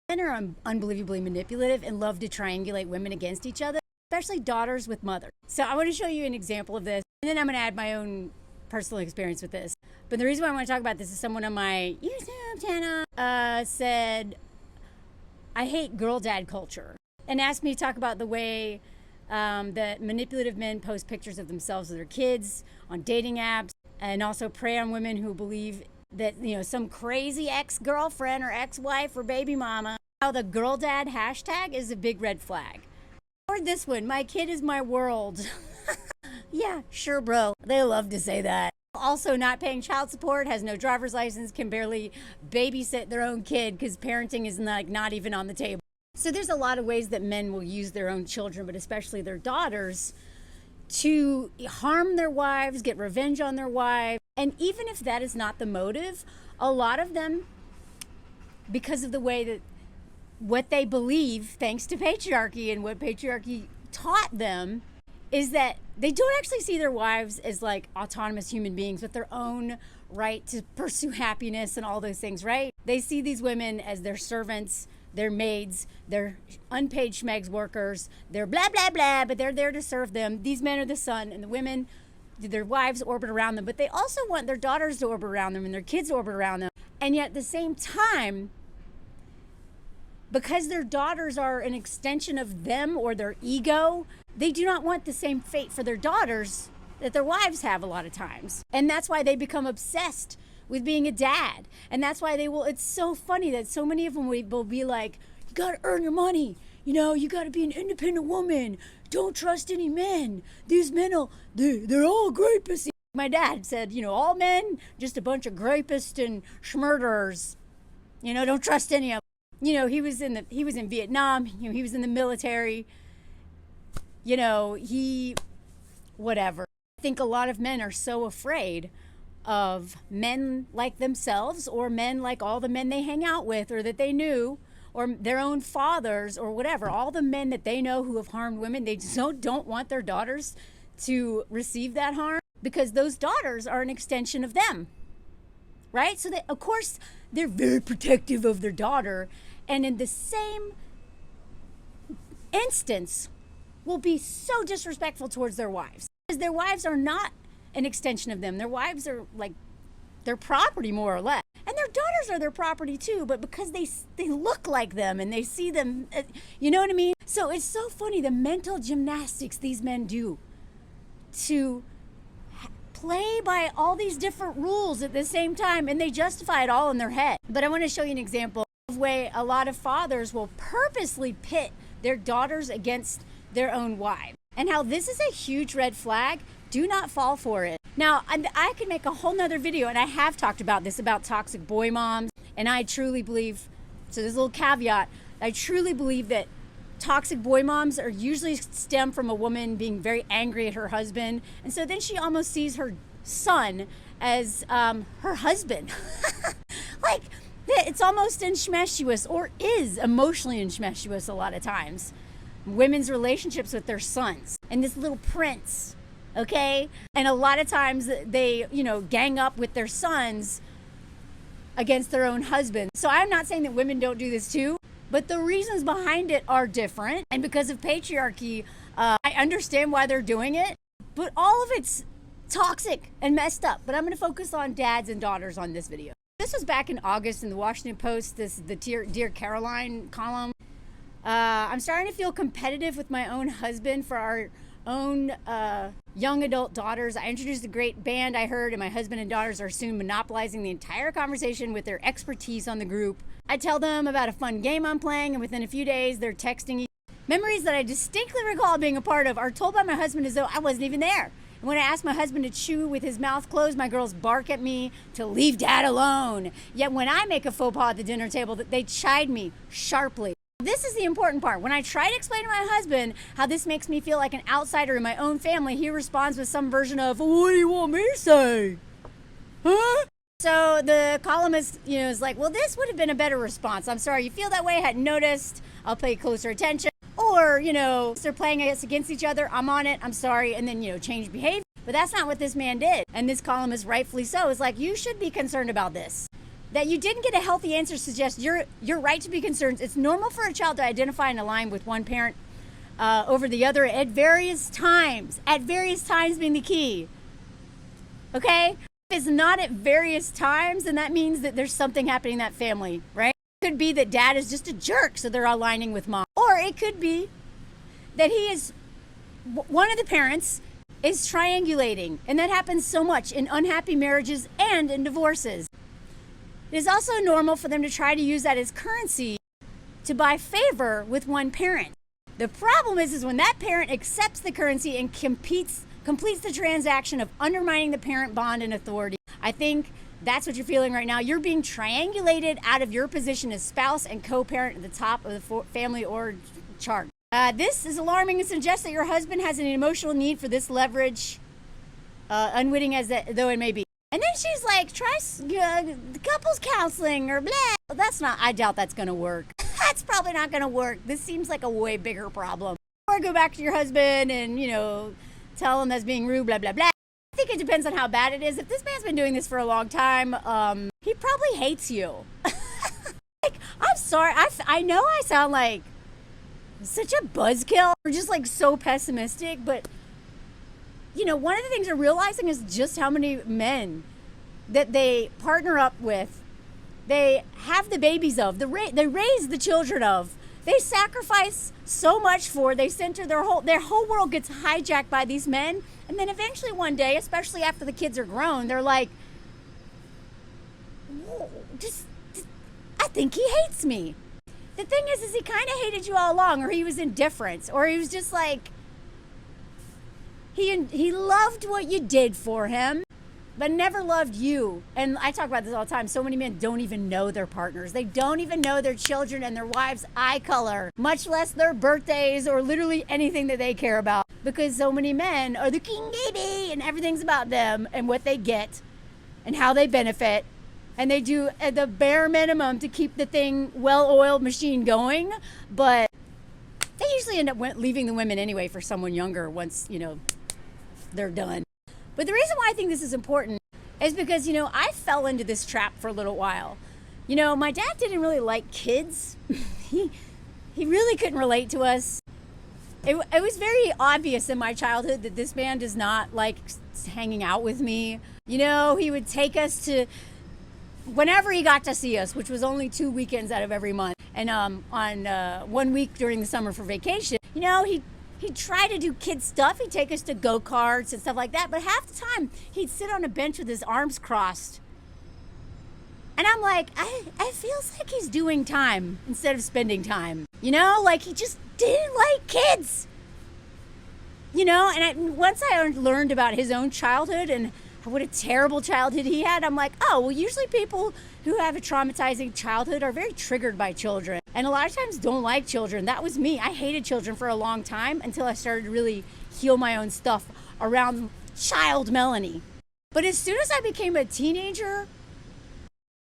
Men are unbelievably manipulative and love to triangulate women against each other, especially daughters with mothers. So I want to show you an example of this, and then I'm going to add my own personal experience with this. But the reason why I want to talk about this is someone on my YouTube channel said, I hate girl dad culture, and asked me to talk about the way that manipulative men post pictures of themselves with their kids on dating apps, and also prey on women who believe that, you know, some crazy ex-girlfriend or ex-wife or baby mama. How the girl dad hashtag is a big red flag. Or this one, my kid is my world. Yeah, sure, bro. They love to say that. Also, not paying child support, has no driver's license, can barely babysit their own kid because parenting is not even on the table. So there's a lot of ways that men will use their own children, but especially their daughters, to harm their wives, get revenge on their wives. And even if that is not the motive, a lot of them, because of the way that what they believe, thanks to patriarchy and what patriarchy taught them, is that they don't actually see their wives as like autonomous human beings with their own right to pursue happiness and all those things, right? They see these women as their servants, their maids, their unpaid schmegs workers, they're blah, blah, blah, but they're there to serve them. These men are the sun, and the women, their wives orbit around them, but they also want their daughters to orbit around them and their kids to orbit around them. And yet at the same time, because their daughters are an extension of them or their ego, they do not want the same fate for their daughters that their wives have a lot of times. And that's why they become obsessed with being a dad. And that's why they will, it's so funny that so many of them will be like, you gotta earn your money. You know, you gotta be an independent woman. Don't trust any men. These men, they're all rapists. My dad said, you know, all men, just a bunch of rapists and schmurderers. You know, don't trust any of them. You know, he was in Vietnam, you know, he was in the military. You know, whatever. I think a lot of men are so afraid of men like themselves or men like all the men they hang out with or that they knew or their own fathers or whatever. All the men that they know who have harmed women, they just don't want their daughters to receive that harm because those daughters are an extension of them, right? So of course, they're very protective of their daughter, and in the same instance will be so disrespectful towards their wives. Because their wives are not an extension of them. Their wives are like their property, more or less. And their daughters are their property too, but because they look like them and they see them, you know what I mean? So it's so funny, the mental gymnastics these men do to play by all these different rules at the same time, and they justify it all in their head. But I want to show you an example of way a lot of fathers will purposely pit their daughters against their own wives, and how this is a huge red flag. Do not fall for it. Now, I could make a whole nother video, and I have talked about this, about toxic boy moms, and I truly believe, so there's a little caveat, I truly believe that toxic boy moms are usually stem from a woman being very angry at her husband, and so then she almost sees her son as her husband. Like, it's almost incestuous, or is emotionally incestuous a lot of times. Women's relationships with their sons and this little prince, okay? And a lot of times they, you know, gang up with their sons against their own husband. So I'm not saying that women don't do this too, but the reasons behind it are different. And because of patriarchy, I understand why they're doing it, but all of it's toxic and messed up. But I'm gonna focus on dads and daughters on this video. This was back in August in the Washington Post, the Dear Caroline column. I'm starting to feel competitive with my own husband for our own young adult daughters. I introduced a great band I heard, and my husband and daughters are soon monopolizing the entire conversation with their expertise on the group. I tell them about a fun game I'm playing, and within a few days, they're texting. Memories that I distinctly recall being a part of are told by my husband as though I wasn't even there. And when I ask my husband to chew with his mouth closed, my girls bark at me to leave dad alone. Yet when I make a faux pas at the dinner table, they chide me sharply. This is the important part. When I try to explain to my husband how this makes me feel like an outsider in my own family, he responds with some version of, what do you want me to say? Huh? So the columnist, is like, well, this would have been a better response. I'm sorry you feel that way. I hadn't noticed. I'll pay closer attention. Or, they're playing us against each other. I'm on it. I'm sorry. And then, change behavior. But that's not what this man did. And this columnist, rightfully so, is like, you should be concerned about this. That you didn't get a healthy answer suggests you're right to be concerned. It's normal for a child to identify and align with one parent over the other at various times. At various times being the key. Okay? If it's not at various times, then that means that there's something happening in that family, right? It could be that dad is just a jerk, so they're aligning with mom. Or it could be that one of the parents is triangulating, and that happens so much in unhappy marriages and in divorces. It is also normal for them to try to use that as currency to buy favor with one parent. The problem is when that parent accepts the currency and completes the transaction of undermining the parent bond and authority. I think that's what you're feeling right now. You're being triangulated out of your position as spouse and co-parent at the top of the family org chart. This is alarming and suggests that your husband has an emotional need for this leverage, unwitting as though it may be. And then she's like, try couples counseling or blah. I doubt that's going to work. That's probably not going to work. This seems like a way bigger problem. Or go back to your husband and, tell him that's being rude, blah, blah, blah. I think it depends on how bad it is. If this man's been doing this for a long time, he probably hates you. I'm sorry. I know I sound like such a buzzkill. We're just so pessimistic, but one of the things they're realizing is just how many men that they partner up with, they have the babies of, they raise the children of, they sacrifice so much for, they center their whole world gets hijacked by these men. And then eventually one day, especially after the kids are grown, they're like, I think he hates me. The thing is he kind of hated you all along, or he was indifferent, or he was just he loved what you did for him, but never loved you. And I talk about this all the time. So many men don't even know their partners. They don't even know their children and their wives' eye color, much less their birthdays or literally anything that they care about. Because so many men are the king baby and everything's about them and what they get and how they benefit. And they do the bare minimum to keep the well-oiled machine going. But they usually end up leaving the women anyway for someone younger once, they're done. But the reason why I think this is important is because, I fell into this trap for a little while. My dad didn't really like kids. He really couldn't relate to us. It was very obvious in my childhood that this man does not like hanging out with me. He would take us to, whenever he got to see us, which was only 2 weekends out of every month. And on 1 week during the summer for vacation, he'd try to do kid stuff. He'd take us to go-karts and stuff like that. But half the time, he'd sit on a bench with his arms crossed. And I'm like, it feels like he's doing time instead of spending time. He just didn't like kids. And once I learned about his own childhood and what a terrible childhood he had, I'm like, oh, well, usually people who have a traumatizing childhood are very triggered by children. And a lot of times don't like children. That was me. I hated children for a long time until I started to really heal my own stuff around child Melanie. But as soon as I became a teenager,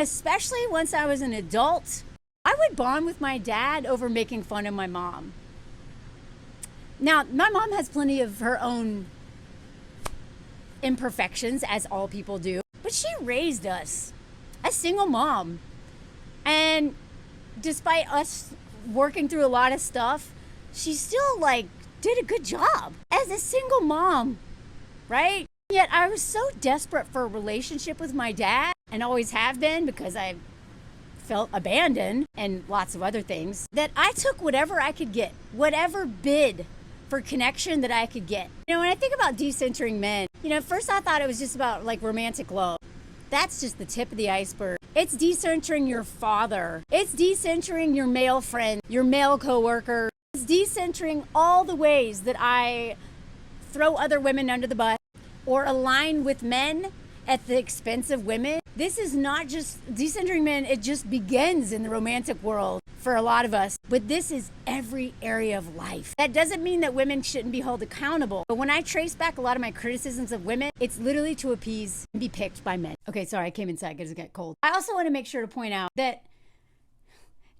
especially once I was an adult, I would bond with my dad over making fun of my mom. Now, my mom has plenty of her own imperfections, as all people do, but she raised us, a single mom. And despite us working through a lot of stuff, she still did a good job as a single mom, right? Yet I was so desperate for a relationship with my dad, and always have been because I felt abandoned and lots of other things, that I took whatever I could get, whatever bid for connection that I could get. When I think about decentering men, at first I thought it was just about romantic love. That's just the tip of the iceberg. It's decentering your father. It's decentering your male friend, your male coworker. It's decentering all the ways that I throw other women under the bus or align with men at the expense of women. This is not just decentering men. It just begins in the romantic world for a lot of us. But this is every area of life. That doesn't mean that women shouldn't be held accountable. But when I trace back a lot of my criticisms of women, it's literally to appease and be picked by men. Okay, sorry, I came inside because it got cold. I also want to make sure to point out that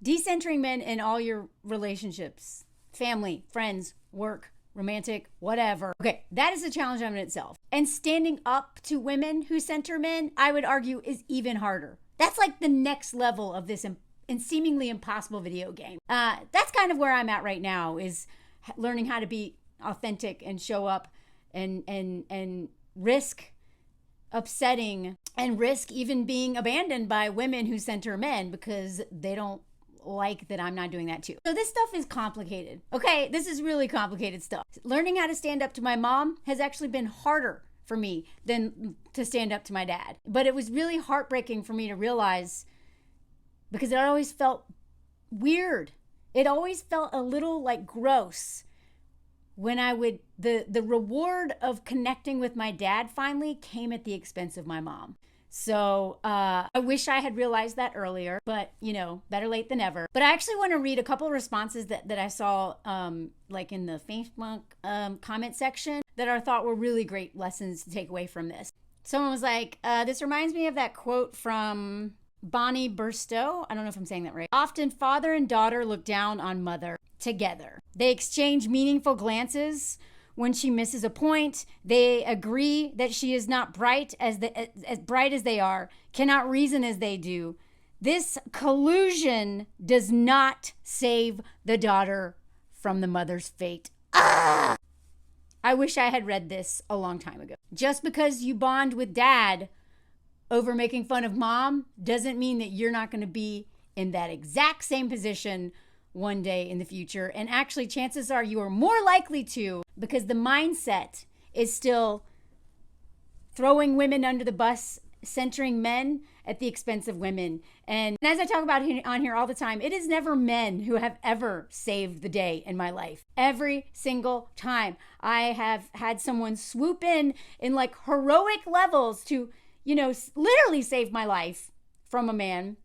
decentering men in all your relationships, family, friends, work, romantic, whatever. Okay, that is a challenge in itself. And standing up to women who center men, I would argue, is even harder. That's like the next level of this and seemingly impossible video game. That's kind of where I'm at right now, is learning how to be authentic and show up and risk upsetting and risk even being abandoned by women who center men because they don't like that I'm not doing that too. So this stuff is complicated. Okay, this is really complicated stuff. Learning how to stand up to my mom has actually been harder for me than to stand up to my dad. But it was really heartbreaking for me to realize, because it always felt weird. It always felt a little like gross when I would, the reward of connecting with my dad finally came at the expense of my mom. So I wish I had realized that earlier, but better late than never. But I actually want to read a couple of responses that I saw like in the Facebook comment section that I thought were really great lessons to take away from this. Someone was like, this reminds me of that quote from Bonnie Burstow. I don't know if I'm saying that right. Often father and daughter look down on mother together. They exchange meaningful glances. When she misses a point, they agree that she is not bright as bright as they are, cannot reason as they do. This collusion does not save the daughter from the mother's fate. I wish I had read this a long time ago. Just because you bond with dad over making fun of mom doesn't mean that you're not going to be in that exact same position one day in the future. And actually, chances are you are more likely to, because the mindset is still throwing women under the bus, centering men at the expense of women. And as I talk about on here all the time, it is never men who have ever saved the day in my life. Every single time I have had someone swoop in like heroic levels to, literally save my life from a man,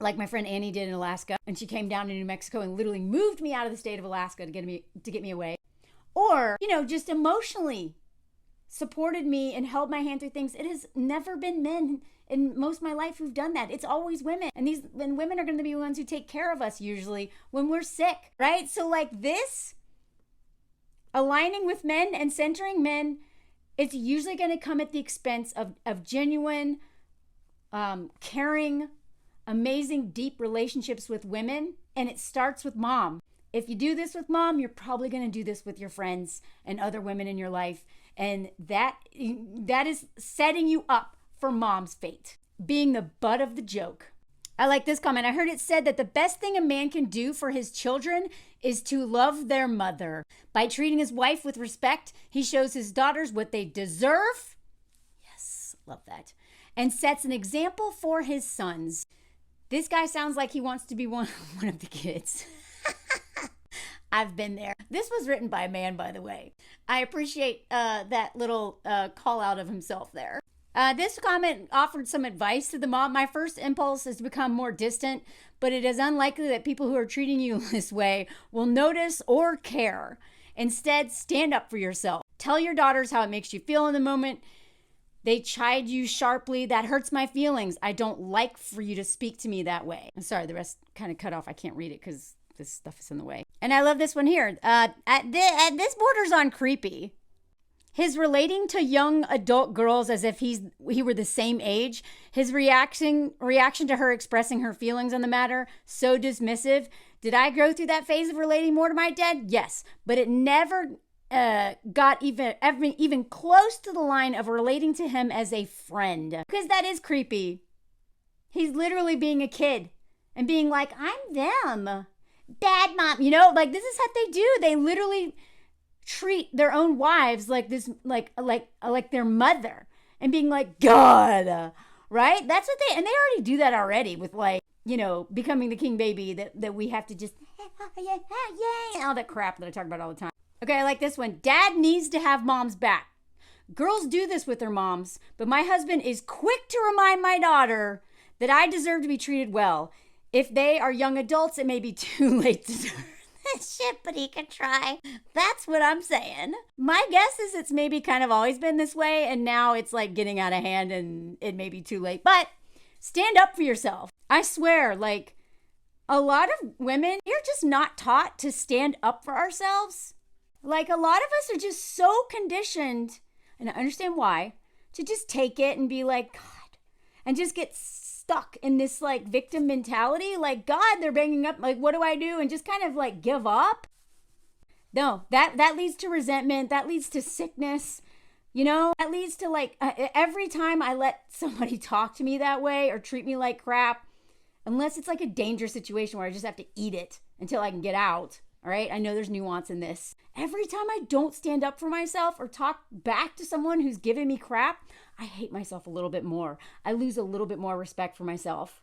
like my friend Annie did in Alaska, and she came down to New Mexico and literally moved me out of the state of Alaska to get me away. Or, just emotionally supported me and held my hand through things. It has never been men in most of my life who've done that. It's always women. And women are going to be the ones who take care of us usually when we're sick, right? So like this, aligning with men and centering men, it's usually going to come at the expense of genuine, caring, amazing, deep relationships with women. And it starts with mom. If you do this with mom, you're probably going to do this with your friends and other women in your life. And that is setting you up for mom's fate, being the butt of the joke. I like this comment. I heard it said that the best thing a man can do for his children is to love their mother. By treating his wife with respect, he shows his daughters what they deserve. Yes, love that. And sets an example for his sons. This guy sounds like he wants to be one of the kids. I've been there. This was written by a man, by the way. I appreciate that little call out of himself there. This comment offered some advice to the mom. My first impulse is to become more distant, but it is unlikely that people who are treating you this way will notice or care. Instead, stand up for yourself. Tell your daughters how it makes you feel in the moment. They chide you sharply. That hurts my feelings. I don't like for you to speak to me that way. I'm sorry, the rest kind of cut off. I can't read it because this stuff is in the way. And I love this one here. This borders on creepy. His relating to young adult girls as if he were the same age. His reaction to her expressing her feelings on the matter, so dismissive. Did I go through that phase of relating more to my dad? Yes, but it never got even close to the line of relating to him as a friend. Because that is creepy. He's literally being a kid and being like, I'm them. Bad mom. Like this is what they do. They literally treat their own wives like this, like their mother, and being like, God, right? That's what they already do that already with becoming the king baby that we have to just, all that crap that I talk about all the time. Okay, I like this one. Dad needs to have mom's back. Girls do this with their moms, but my husband is quick to remind my daughter that I deserve to be treated well. If they are young adults, it may be too late to do this shit, but he can try. That's what I'm saying. My guess is it's maybe kind of always been this way, and now it's like getting out of hand and it may be too late. But stand up for yourself. I swear, like a lot of women, you're just not taught to stand up for ourselves. Like a lot of us are just so conditioned, and I understand why, to just take it and be like, God, and just get stuck in this like victim mentality, like, God, they're banging up, like, what do I do? And just kind of like give up. No, that leads to resentment. That leads to sickness. You know, that leads to like, every time I let somebody talk to me that way or treat me like crap, unless it's like a dangerous situation where I just have to eat it until I can get out. All right. I know there's nuance in this. Every time I don't stand up for myself or talk back to someone who's giving me crap, I hate myself a little bit more. I lose a little bit more respect for myself.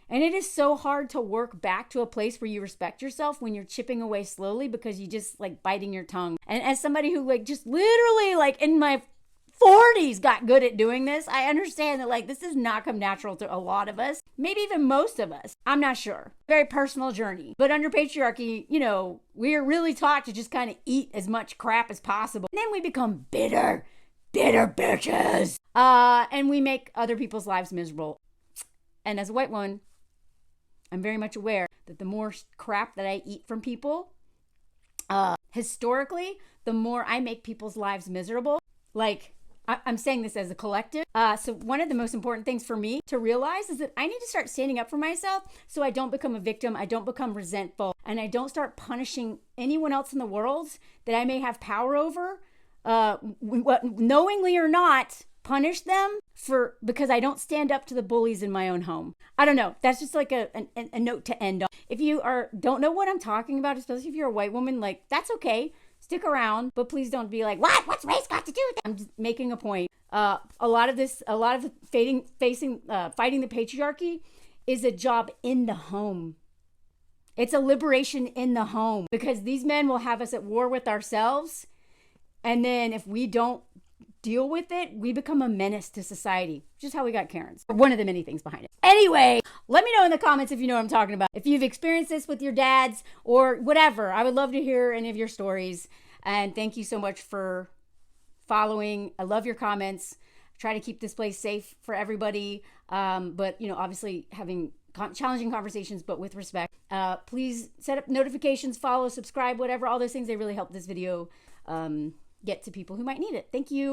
And it is so hard to work back to a place where you respect yourself when you're chipping away slowly because you just like biting your tongue. And as somebody who like just literally like in my 40s got good at doing this, I understand that like this does not come natural to a lot of us, maybe even most of us. I'm not sure. Very personal journey. But under patriarchy, you know, we're really taught to just kind of eat as much crap as possible. And then we become bitter bitches. And we make other people's lives miserable. And as a white woman, I'm very much aware that the more crap that I eat from people, historically, the more I make people's lives miserable. Like, I'm saying this as a collective. So one of the most important things for me to realize is that I need to start standing up for myself so I don't become a victim, I don't become resentful, and I don't start punishing anyone else in the world that I may have power over, knowingly or not, punish them because I don't stand up to the bullies in my own home. I don't know. That's just like a note to end on. If you don't know what I'm talking about, especially if you're a white woman, like that's okay. Stick around, but please don't be like, what? What's race got to do with that? I'm just making a point. A lot of the fighting the patriarchy is a job in the home. It's a liberation in the home because these men will have us at war with ourselves. And then if we don't deal with it, we become a menace to society, which is how we got Karens. One of the many things behind it. Anyway, let me know in the comments if you know what I'm talking about. If you've experienced this with your dads or whatever, I would love to hear any of your stories. And thank you so much for following. I love your comments. Try to keep this place safe for everybody. But, you know, obviously having challenging conversations, but with respect. Please set up notifications, follow, subscribe, whatever, all those things. They really help this video get to people who might need it. Thank you.